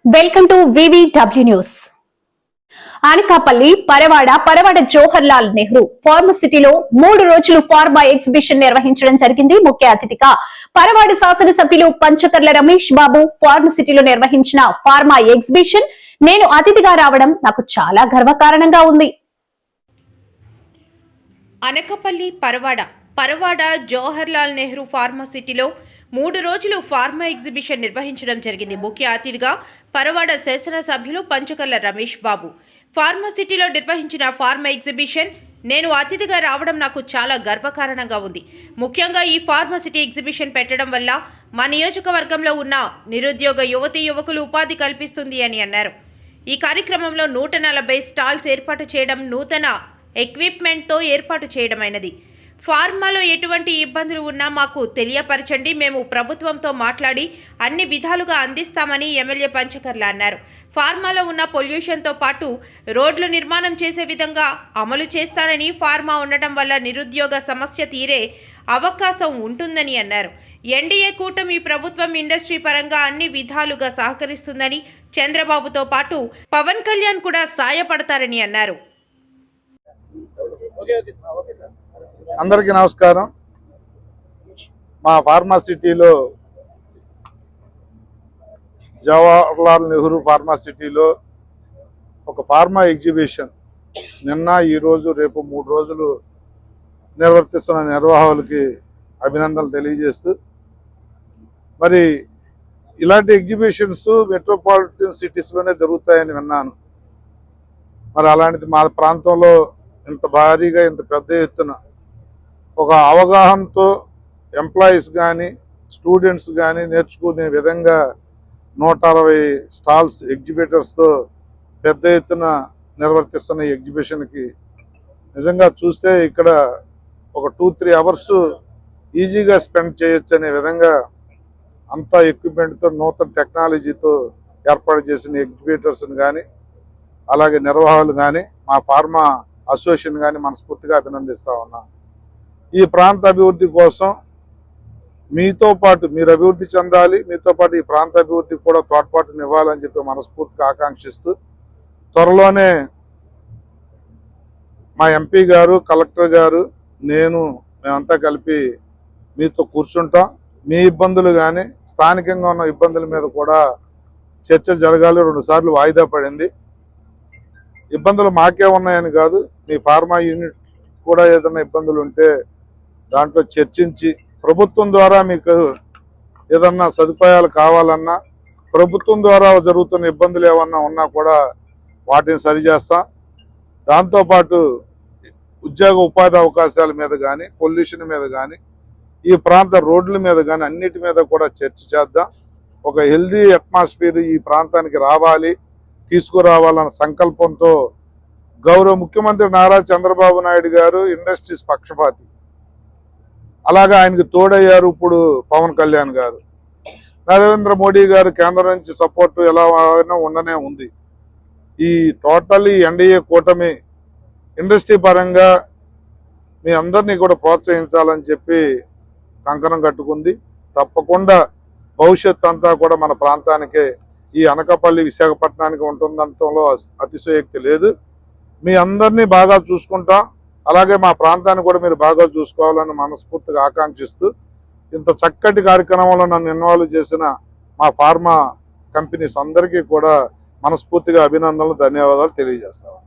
Welcome to VVW news. Anakapalli Paravada Jawaharlal Nehru ఫార్మసిటీలో 3 రోజులు pharma exhibition నిర్వహించడం జరిగింది. ముఖ్య అతిథిగా పరవాడ శాసనసభ్యులు పంచకర్ల రమేష్ బాబు ఫార్మసిటీలో నిర్వహించిన ఫార్మా ఎగ్జిబిషన్ నేను అతిథిగా రావడం నాకు చాలా గర్వకారణంగా ఉంది. అనకాపల్లి పరవాడ జవహర్ లాల్ నెహ్రూ ఫార్మసిటీలో 3 రోజులు ఫార్మా ఎగ్జిబిషన్ నిర్వహించడం జరిగింది. ముఖ్య అతిథిగా పరవాడ శాసనసభ్యులు పంచకర్ల రమేష్ బాబు ఫార్మసిటీలో నిర్వహించిన ఫార్మా ఎగ్జిబిషన్ నేను అతిథిగా రావడం నాకు చాలా గర్వకారణంగా ఉంది. ముఖ్యంగా ఈ ఫార్మసిటీ ఎగ్జిబిషన్ పెట్టడం వల్ల మా నియోజకవర్గంలో ఉన్న నిరుద్యోగ యువతీ యువకులు ఉపాధి కల్పిస్తుంది అని అన్నారు. ఈ కార్యక్రమంలో 140 స్టాల్స్ ఏర్పాటు చేయడం, నూతన ఎక్విప్మెంట్తో ఏర్పాటు చేయడమైనది. ఫార్మాలో ఎటువంటి ఇబ్బందులు ఉన్నా మాకు తెలియపరచండి, మేము ప్రభుత్వంతో మాట్లాడి అన్ని విధాలుగా అందిస్తామని ఎమ్మెల్యే పంచకర్ల అన్నారు. ఫార్మాలో ఉన్న పొల్యూషన్తో పాటు రోడ్లు నిర్మాణం చేసే విధంగా అమలు చేస్తానని, ఫార్మా ఉండటం వల్ల నిరుద్యోగ సమస్య తీరే అవకాశం ఉంటుందని అన్నారు. ఎన్డీఏ కూటమి ప్రభుత్వం ఇండస్ట్రీ పరంగా అన్ని విధాలుగా సహకరిస్తుందని, చంద్రబాబుతో పాటు పవన్ కళ్యాణ్ కూడా సాయపడతారని అన్నారు. అందరికీ నమస్కారం. మా ఫార్మాసిటీలో జవహర్ లాల్ నెహ్రూ ఫార్మాసిటీలో ఒక ఫార్మా ఎగ్జిబిషన్ నిన్న, ఈరోజు, రేపు 3 రోజులు నిర్వర్తిస్తున్న నిర్వాహకులకి అభినందనలు తెలియజేస్తూ, మరి ఇలాంటి ఎగ్జిబిషన్స్ మెట్రోపాలిటన్ సిటీస్లోనే జరుగుతాయని విన్నాను. మరి అలాంటిది మా ప్రాంతంలో ఇంత భారీగా, ఇంత పెద్ద ఎత్తున ఒక అవగాహనతో ఎంప్లాయీస్ కానీ స్టూడెంట్స్ కానీ నేర్చుకునే విధంగా 160 స్టాల్స్ ఎగ్జిబిటర్స్తో పెద్ద ఎత్తున నిర్వర్తిస్తున్న ఈ ఎగ్జిబిషన్కి నిజంగా చూస్తే ఇక్కడ ఒక 2-3 అవర్స్ ఈజీగా స్పెండ్ చేయొచ్చు అనే విధంగా అంతా ఎక్విప్మెంట్తో, నూతన టెక్నాలజీతో ఏర్పాటు చేసిన ఎగ్జిబిటర్స్ని కానీ, అలాగే నిర్వాహకులు కానీ, మా ఫార్మా అసోసియేషన్ కానీ మనస్ఫూర్తిగా అభినందిస్తా ఉన్నా. ఈ ప్రాంత అభివృద్ధి కోసం మీతో పాటు మీరు అభివృద్ధి చెందాలి, మీతో పాటు ఈ ప్రాంత అభివృద్ధికి కూడా తోడ్పాటుని ఇవ్వాలని చెప్పి మనస్ఫూర్తిగా ఆకాంక్షిస్తూ, త్వరలోనే మా ఎంపీ గారు, కలెక్టర్ గారు, మేమంతా కలిపి మీతో కూర్చుంటాం. మీ ఇబ్బందులు కానీ స్థానికంగా ఉన్న ఇబ్బందుల మీద కూడా చర్చ జరగాలి. 2 సార్లు వాయిదా పడింది. ఇబ్బందులు మాకే ఉన్నాయని కాదు, మీ ఫార్మా యూనిట్ కూడా ఏదైనా ఇబ్బందులు ఉంటే దాంట్లో చర్చించి, ప్రభుత్వం ద్వారా మీకు ఏదన్నా సదుపాయాలు కావాలన్నా, ప్రభుత్వం ద్వారా జరుగుతున్న ఇబ్బందులు ఏమన్నా ఉన్నా కూడా వాటిని సరిచేస్తాం. దాంతోపాటు ఉద్యోగ ఉపాధి అవకాశాల మీద కానీ, పొల్యూషన్ మీద కానీ, ఈ ప్రాంత రోడ్ల మీద కానీ అన్నిటి మీద కూడా చర్చ చేద్దాం. ఒక హెల్దీ అట్మాస్ఫియర్ ఈ ప్రాంతానికి రావాలి, తీసుకురావాలన్న సంకల్పంతో గౌరవ ముఖ్యమంత్రి నారా చంద్రబాబు నాయుడు గారు ఇండస్ట్రీస్ పక్షపాతి, అలాగే ఆయనకు తోడయ్యారు ఇప్పుడు పవన్ కళ్యాణ్ గారు. నరేంద్ర మోడీ గారు కేంద్రం నుంచి సపోర్టు ఎలా ఉండనే ఉంది. ఈ టోటల్ ఎన్డీఏ కూటమి ఇండస్ట్రీ పరంగా మీ అందరినీ కూడా ప్రోత్సహించాలని చెప్పి కంకణం కట్టుకుంది. తప్పకుండా భవిష్యత్తు అంతా కూడా మన ప్రాంతానికే, ఈ అనకాపల్లి విశాఖపట్నానికి ఉంటుందంటంలో అతిశయోక్తి లేదు. మీ అందరినీ బాగా చూసుకుంటాం, అలాగే మా ప్రాంతాన్ని కూడా మీరు బాగా చూసుకోవాలని మనస్ఫూర్తిగా ఆకాంక్షిస్తూ, ఇంత చక్కటి కార్యక్రమంలో నన్ను ఇన్వాల్వ్ చేసిన మా ఫార్మా కంపెనీస్ అందరికీ కూడా మనస్ఫూర్తిగా అభినందనలు, ధన్యవాదాలు తెలియజేస్తాను.